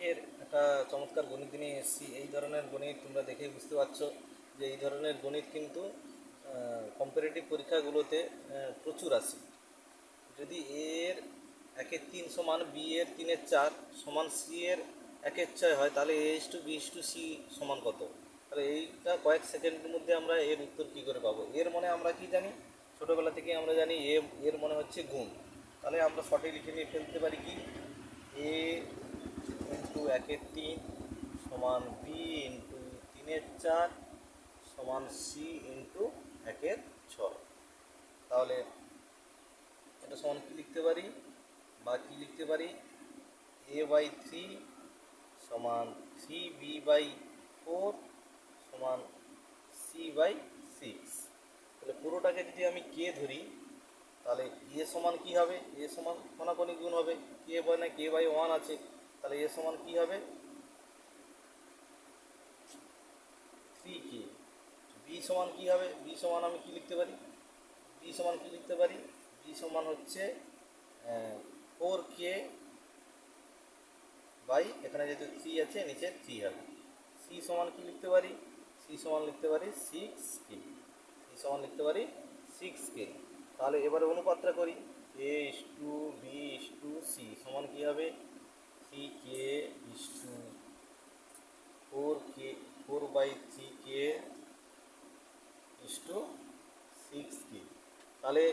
আজকের একটা চমৎকার গণিত নিয়ে এসেছি। এই ধরনের গণিত তোমরা দেখেই বুঝতে পারছো যে এই ধরনের গণিত কিন্তু কম্পারেটিভ পরীক্ষাগুলোতে প্রচুর আসে। যদি এর একের 3 সমান বি এর 3/4 সমান সি এর 1/6 হয়, তাহলে A is to B is to C সমান কত? তাহলে এইটা কয়েক সেকেন্ডের মধ্যে আমরা এর উত্তর কী করে পাবো? এর মানে আমরা কি জানি, ছোটোবেলা থেকে আমরা জানি এর মনে হচ্ছে গুণ। তাহলে আমরা শর্টে লিখে নিয়ে ফেলতে পারি কি, এ ইন্টু 1/3 সমান বি ইন্টু 3/4 সমান সি ইন্টু 1/6। তাহলে এটা সমান কী লিখতে পারি, বা কী লিখতে পারি, a/3 সমান 3b/4 সমান c/6। তাহলে পুরোটাকে যদি আমি কে ধরি, তাহলে এ সমান কী হবে, এ সমান কোনাকুনি গুণ হবে, কে মানে k/1 আছে, তাহলে এ সমান কী হবে 3k। বি সমান কী হবে, বি সমান আমি কী লিখতে পারি, বি সমান কী লিখতে পারি, বি সমান হচ্ছে 4k বাই, এখানে যেহেতু 3 আছে নিচে 3 হবে। সি সমান কী লিখতে পারি, সি সমান লিখতে পারি 6k, সি সমান লিখতে পারি 6k। তাহলে এবারে অনুপাতটা করি, A is to B is to C সমান কী হবে, 3k is to 4k, 4/3k is to 6k। তাহলে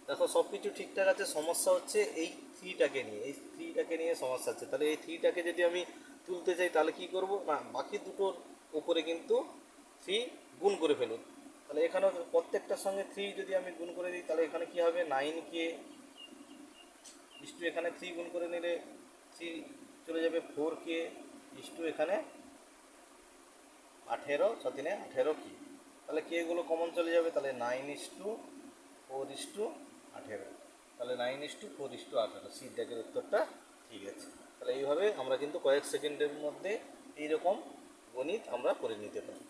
দেখো সব কিছু ঠিকঠাক আছে, সমস্যা হচ্ছে এই থ্রিটাকে নিয়ে, এই থ্রিটাকে নিয়ে সমস্যা আছে। তাহলে এই থ্রিটাকে যদি আমি তুলতে চাই, তাহলে কি করব না, বাকি দুটোর উপরে কিন্তু থ্রি গুণ করে ফেলুন। তাহলে এখানেও প্রত্যেকটার সঙ্গে থ্রি যদি আমি গুণ করে দিই, তাহলে এখানে কি হবে 9k ইস টু, এখানে থ্রি গুণ করে নিলে থ্রি চলে যাবে 4k ইস টু এখানে 18, 6×3 18k। তাহলে কে গুলো কমন চলে যাবে, তাহলে 9:4:18। তাহলে 9:4:18, সি ড্যাগের উত্তরটা ঠিক আছে। তাহলে এইভাবে আমরা কিন্তু কয়েক সেকেন্ডের মধ্যে এইরকম গণিত আমরা করে নিতে পারি।